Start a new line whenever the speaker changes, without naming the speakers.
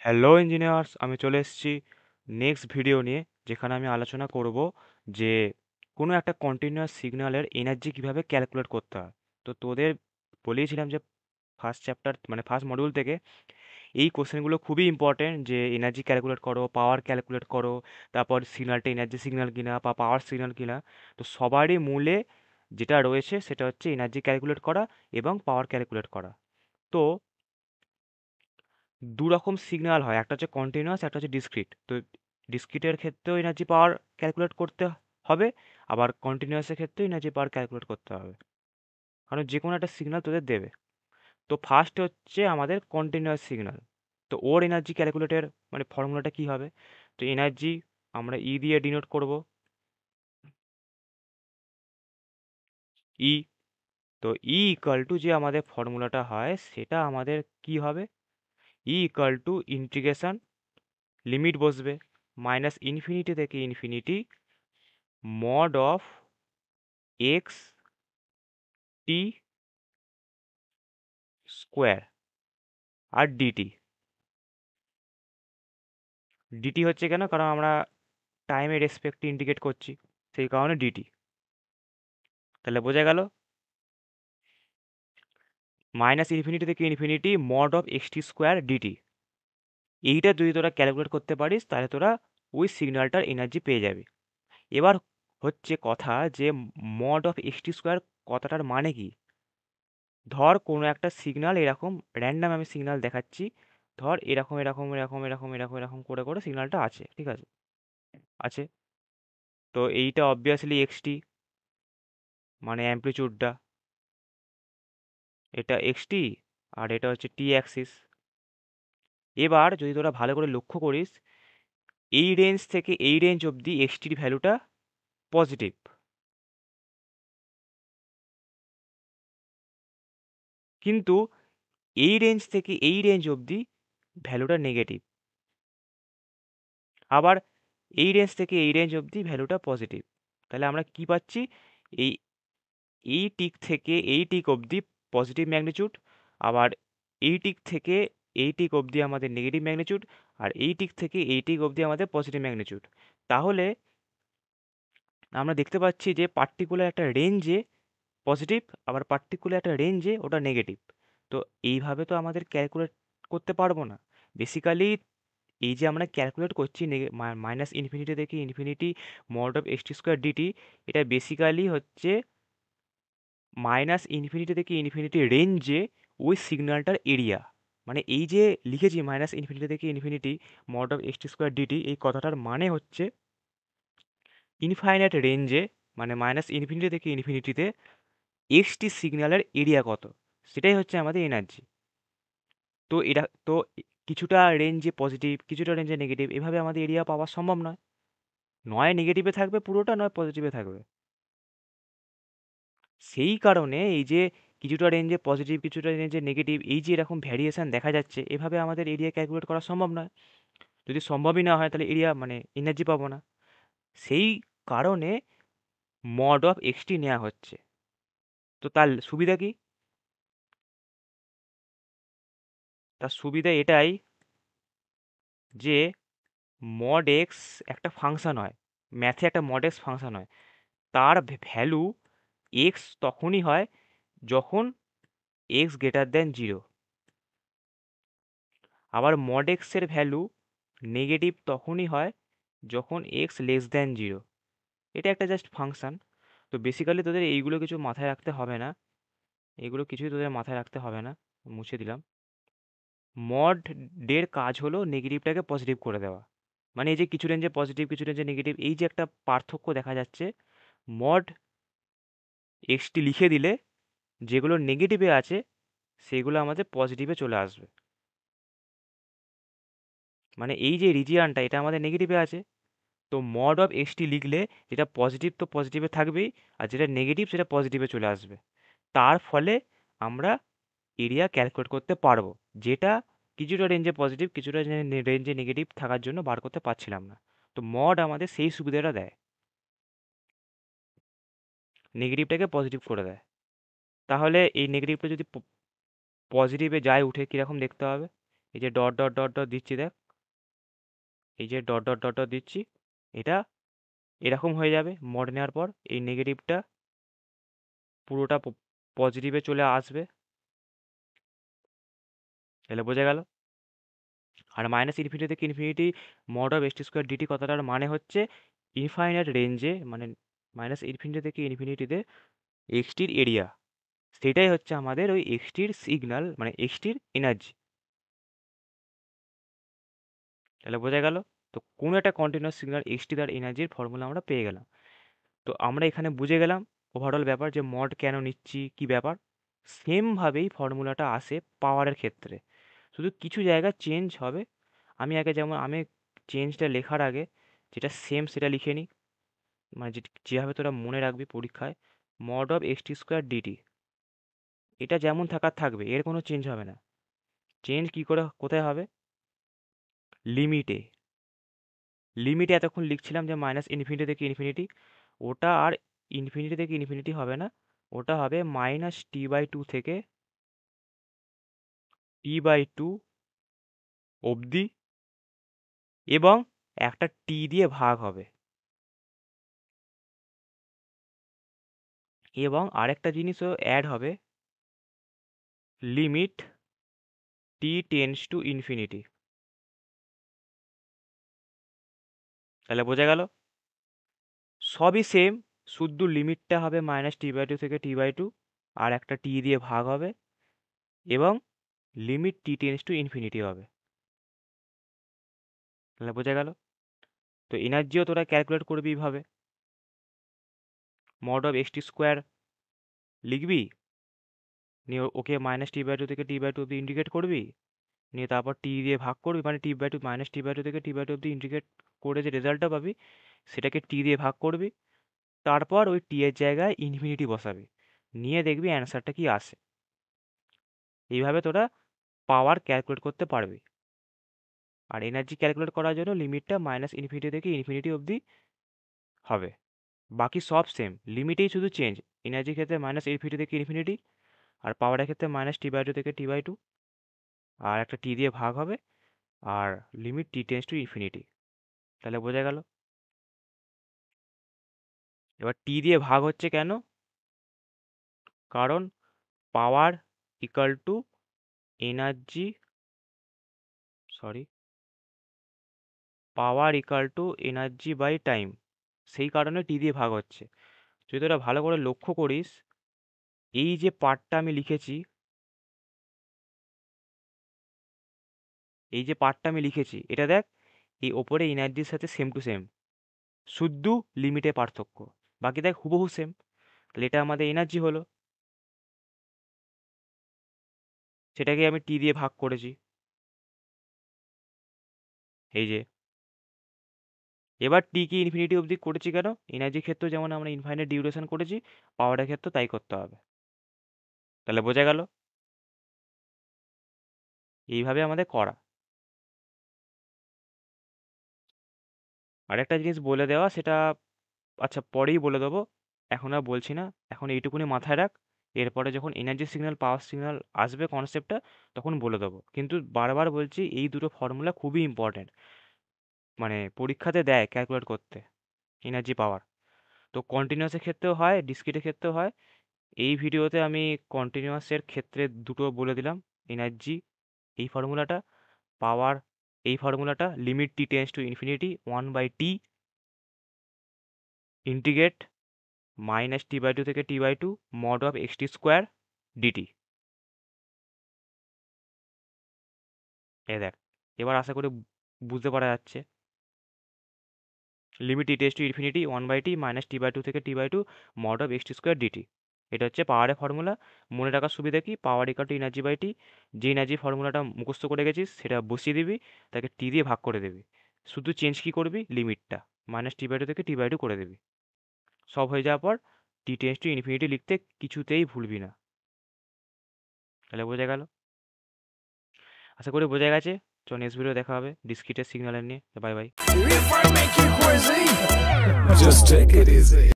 Hello engineers, আমি চলে এসেছি নেক্সট ভিডিও নিয়ে, যেখানে আমি আলোচনা করব যে কোনো একটা কন্টিনিউয়াস সিগন্যালের এনার্জি কিভাবে ক্যালকুলেট করতে হয়। তো তোদের বলেইছিলাম যে ফার্স্ট চ্যাপ্টার মানে ফার্স্ট মডিউল থেকে এই কোশ্চেনগুলো খুবই ইম্পর্টেন্ট, যে এনার্জি ক্যালকুলেট করো, পাওয়ার ক্যালকুলেট করো, তারপর সিগন্যালটা এনার্জি সিগন্যাল কিনা বা পাওয়ার সিগন্যাল কিনা। তো সবারই মূলে যেটা রয়েছে সেটা হচ্ছে এনার্জি ক্যালকুলেট করা এবং পাওয়ার ক্যালকুলেট করা। তো দু রকম সিগন্যাল হয়, একটা হচ্ছে কন্টিনিউয়াস, একটা হচ্ছে ডিসক্রিট। তো ডিসক্রিটের ক্ষেত্রেও এনার্জি পাওয়ার ক্যালকুলেট করতে হবে, আবার কন্টিনিউয়াসের ক্ষেত্রেও এনার্জি পাওয়ার ক্যালকুলেট করতে হবে, কারণ যে কোনো একটা সিগন্যাল তোদের দেবে। তো ফার্স্ট হচ্ছে আমাদের কন্টিনিউয়াস সিগন্যাল। তো ওর এনার্জি ক্যালকুলেটের মানে ফর্মুলাটা কি হবে? তো এনার্জি আমরা ই দিয়ে ডিনোট করব, ই। তো ই ইকাল টু যে আমাদের ফর্মুলাটা হয় সেটা আমাদের কি হবে? E equal to integration, limit বসবে মাইনাস ইনফিনিটি থেকে infinity mod of x t square আর ডিটি। ডিটি হচ্ছে কেন? কারণ আমরা টাইমের রেসপেক্টে ইন্ডিকেট করছি, সেই কারণে ডিটি। তাহলে বোঝা গেল, মাইনাস ইনফিনিটি থেকে infinity mod of x t square d t. এইটা যদি তোরা ক্যালকুলেট করতে পারিস তাহলে তোরা ওই সিগন্যালটার এনার্জি পেয়ে যাবি। এবার হচ্ছে কথা যে mod of x t square কথাটার মানে কি। ধর কোনো একটা সিগন্যাল এরকম র্যান্ডাম আমি সিগন্যাল দেখাচ্ছি, ধর এরকম এরকম এরকম এরকম এরকম এরকম করে করে সিগন্যালটা আছে, ঠিক আছে? আছে। তো এইটা অবভিয়াসলি এক্সটি, মানে অ্যামপ্লিচিউডটা, এটা এক্সটি, আর এটা হচ্ছে টি অ্যাক্সিস। এবার যদি তোরা ভালো করে লক্ষ্য করিস, এই রেঞ্জ থেকে এই রেঞ্জ অবধি এক্সটির ভ্যালুটা পজিটিভ, কিন্তু এই রেঞ্জ থেকে এই রেঞ্জ অবধি ভ্যালুটা নেগেটিভ। আবার এই রেঞ্জ থেকে এই রেঞ্জ অবধি ভ্যালুটা পজিটিভ। তাহলে আমরা কি পাচ্ছি? এই এই টিক থেকে এই টিক অবধি পজিটিভ ম্যাগনিটিউড, আবার এই টিক থেকে এই টিক অবধি আমাদের নেগেটিভ ম্যাগনিটিউড, আর এই টিক থেকে এই টিক অবধি আমাদের পজিটিভ ম্যাগনিটিউড। তাহলে আমরা দেখতে পাচ্ছি যে পার্টিকুলার একটা রেঞ্জে পজিটিভ, আবার পার্টিকুলার একটা রেঞ্জে ওটা নেগেটিভ। তো এইভাবে তো আমাদের ক্যালকুলেট করতে পারবো না। বেসিক্যালি এই যে আমরা ক্যালকুলেট করছি মাইনাস ইনফিনিটি থেকে infinity mod of x t square DT, এটা বেসিক্যালি হচ্ছে মাইনাস ইনফিনিটি থেকে ইনফিনিটি রেঞ্জে ওই সিগন্যালটার এরিয়া। মানে এই যে লিখেছি মাইনাস ইনফিনিটি থেকে infinity mod of x t square d t, এই কথাটার মানে হচ্ছে ইনফাইনাইট রেঞ্জে, মানে মাইনাস ইনফিনিটি থেকে ইনফিনিটিতে এক্স টি সিগন্যালের এরিয়া কত, সেটাই হচ্ছে আমাদের এনার্জি। তো এটা তো কিছুটা রেঞ্জে পজিটিভ, কিছুটা রেঞ্জে নেগেটিভ, এভাবে আমাদের এরিয়া পাওয়া সম্ভব নয়। নয় নেগেটিভে থাকবে পুরোটা, নয় পজিটিভে থাকবে। সেই কারণে এই যে কিছুটা রেঞ্জে পজিটিভ, কিছুটা রেঞ্জে নেগেটিভ, এই যে এরকম ভ্যারিয়েশন দেখা যাচ্ছে, এভাবে আমাদের এরিয়া ক্যালকুলেট করা সম্ভব নয়। যদি সম্ভবই না হয় তাহলে এরিয়া মানে এনার্জি পাবো না। সেই কারণে মড অফ এক্সটি নেওয়া হচ্ছে। তো তার সুবিধা কি? তার সুবিধা এটাই যে মড এক্স একটা ফাংশন হয়, ম্যাথে একটা মড এক্স ফাংশন হয়। তার ভ্যালু এক্স তখনই হয় যখন এক্স গ্রেটার দেন জিরো। আবার মড এক্সের ভ্যালু নেগেটিভ তখনই হয় যখন এক্স লেস দেন জিরো। এটা একটা জাস্ট ফাংশন। তো বেসিক্যালি তোদের এইগুলো কিছু মাথায় রাখতে হবে না, এগুলো কিছুই তোদের মাথায় রাখতে হবে না, মুছে দিলাম। মড ডের কাজ হলো নেগেটিভটাকে পজিটিভ করে দেওয়া। মানে এই যে কিছু রেঞ্জে পজিটিভ কিছু রেঞ্জে নেগেটিভ, এই যে একটা পার্থক্য দেখা যাচ্ছে, মড এক্সটি লিখে দিলে যেগুলো নেগেটিভে আছে সেগুলো আমাদের পজিটিভে চলে আসবে। মানে এই যে রিজিয়ানটা এটা আমাদের নেগেটিভে আছে, তো মড অফ এক্সটি লিখলে যেটা পজিটিভ তো পজিটিভে থাকবেই, আর যেটা নেগেটিভ সেটা পজিটিভে চলে আসবে। তার ফলে আমরা এরিয়া ক্যালকুলেট করতে পারবো, যেটা কিছুটা রেঞ্জে পজিটিভ কিছুটা রেঞ্জে নেগেটিভ থাকার জন্য বার করতে পারছিলাম না। তো মড আমাদের সেই সুবিধাটা দেয়, নেগেটিভটাকে পজিটিভ করে দেয়। তাহলে এই নেগেটিভটা যদি পজিটিভে যায় উঠে কীরকম দেখতে হবে? এই যে ডট ডট ডট ডট দিচ্ছি, দেখ এই যে ডট ডট ডট ডট দিচ্ছি, এটা এরকম হয়ে যাবে মড নেওয়ার পর। এই নেগেটিভটা পুরোটা পজিটিভে চলে আসবে, তাহলে বোঝা গেল। আর মাইনাস ইনফিনিটি থেকে infinity mod of x square d t কথাটার মানে হচ্ছে ইনফাইনাইট রেঞ্জে, মানে মাইনাস ইনফিনিটি থেকে ইনফিনিটিতে এক্সটির এরিয়া, সেটাই হচ্ছে আমাদের ওই এক্সটির সিগন্যাল, মানে এক্সটির এনার্জি। তাহলে বোঝা গেল। তো কোনো একটা কন্টিনিউয়াস সিগন্যাল এক্সটি তার এনার্জির ফর্মুলা আমরা পেয়ে গেলাম। তো আমরা এখানে বুঝে গেলাম ওভারঅল ব্যাপার, যে মড কেন নিচ্ছি, কি ব্যাপার। সেমভাবেই ফর্মুলাটা আসে পাওয়ারের ক্ষেত্রে, শুধু কিছু জায়গা চেঞ্জ হবে। আমি আগে যেমন আমি চেঞ্জটা লেখার আগে যেটা সেম সেটা লিখে নিই, মানে যেভাবে তোরা মনে রাখবি পরীক্ষায়, mod of XT square DT, এটা যেমন থাকার থাকবে, এর কোনো চেঞ্জ হবে না। চেঞ্জ কি করে কোথায় হবে? লিমিটে। লিমিটে এতক্ষণ লিখছিলাম যে মাইনাস ইনফিনিটি থেকে ইনফিনিটি, ওটা আর ইনফিনিটি থেকে ইনফিনিটি হবে না, ওটা হবে মাইনাস টি/2 থেকে টি/2 অবধি, এবং একটা টি দিয়ে ভাগ হবে। এবং আরেকটা জিনিসও অ্যাড হবে, limit T tends to infinity. তাহলে বোঝা গেল, সবই সেম, শুধু লিমিটটা হবে মাইনাস টি/2 থেকে টি/2, আর একটা টি দিয়ে ভাগ হবে, এবং limit T tends to infinity হবে। তাহলে বোঝা গেল। তো এনার্জিও তোরা ক্যালকুলেট করবি এইভাবে, মড অফ এক্সটি স্কোয়ার লিখবি, নিয়ে ওকে মাইনাস টি/2 থেকে টি/2 অব্দি ইন্ডিকেট করবি, নিয়ে তারপর টি দিয়ে ভাগ করবি, মানে টি/2 মাইনাস টি/2 থেকে টি/2 অব্দি ইন্ডিকেট করে যে রেজাল্টটা পাবি সেটাকে টি দিয়ে ভাগ করবি, তারপর ওই টি এর জায়গায় ইনফিনিটি বসাবি, নিয়ে দেখবি অ্যান্সারটা কি আসে। এইভাবে তোরা পাওয়ার ক্যালকুলেট করতে পারবি। আর এনার্জি ক্যালকুলেট করার জন্য লিমিটটা মাইনাস ইনফিনিটি থেকে ইনফিনিটি অবধি হবে, বাকি সব সেম, লিমিটেই শুধু চেঞ্জ। এনার্জির ক্ষেত্রে মাইনাস ইনফিনিটি থেকে ইনফিনিটি, আর পাওয়ারের ক্ষেত্রে মাইনাস টি/2 থেকে টি/2, আর একটা টি দিয়ে ভাগ হবে, আর limit T tends to infinity. তাহলে বোঝা গেল। এবার টি দিয়ে ভাগ হচ্ছে কেন? কারণ power equal to energy, sorry, power equal to energy by time, সেই কারণে টি দিয়ে ভাগ হচ্ছে। যদি তোরা ভালো করে লক্ষ্য করিস, এই যে পার্টটা আমি লিখেছি, এই যে পার্টটা আমি লিখেছি, এটা দেখ, এই ওপরে এনার্জির সাথে সেম টু সেম, শুধু লিমিটে পার্থক্য, বাকি দেখ হুবহু সেম। তাহলে এটা আমাদের এনার্জি হলো, সেটাকে আমি টি দিয়ে ভাগ করেছি, এই যে। এবার টি কি ইনফিনিটি অবধি করেছি কেন? এনার্জির ক্ষেত্রে যেমন আমরা ইনফাইনাইট ডিউরেশন করেছি, পাওয়ারের ক্ষেত্রে তাই করতে হবে। তাহলে বোঝা গেল, এইভাবে আমাদের করা। আরেকটা জিনিস বলে দেওয়া, সেটা আচ্ছা পরেই বলে দেবো, এখন আর বলছি না, এখন এইটুকুনি মাথায় রাখ। এরপরে যখন এনার্জি সিগন্যাল পাওয়ার সিগন্যাল আসবে কনসেপ্টটা, তখন বলে দেবো। কিন্তু বারবার বলছি, এই দুটো ফর্মুলা খুবই ইম্পর্ট্যান্ট, মানে পরীক্ষাতে দেয় ক্যালকুলেট করতে, এনার্জি পাওয়ার। তো কন্টিনিউয়াসের ক্ষেত্রেও হয়, ডিসক্রিটের ক্ষেত্রেও হয়। এই ভিডিওতে আমি কন্টিনিউয়াসের ক্ষেত্রে দুটো বলে দিলাম, এনার্জি এই ফর্মুলাটা, পাওয়ার এই ফর্মুলাটা, limit T tends to infinity 1/t integrate minus টি/2 থেকে টি/2 mod of XT square dt. এ দেখ, এবার আশা করি বুঝতে পারা যাচ্ছে। Limit T tends to infinity 1/t minus টি/2 থেকে টি/2 mod of XT square DT. এটা হচ্ছে পাওয়ারের ফর্মুলা। মনে রাখার সুবিধা কি? Power equal to energy by T. যে এনার্জি ফর্মুলাটা মুখস্থ করে গেছিস সেটা বসিয়ে দিবি, তাকে টি দিয়ে ভাগ করে দিবি, শুধু চেঞ্জ কি করবি, লিমিটটা মাইনাস টি/2 থেকে টি/2 করে দিবি। সব হয়ে যাওয়ার পর টি টেন্স টু ইনফিনিটি লিখতে কিছুতেই ভুলবি না। তাহলে বোঝা গেল, আশা করি বোঝা গেছে। চ নেক্সট ভিডিও দেখা হবে ডিসক্রিটের সিগন্যালের নিয়ে। Bye bye.
If I make you crazy, just take it easy.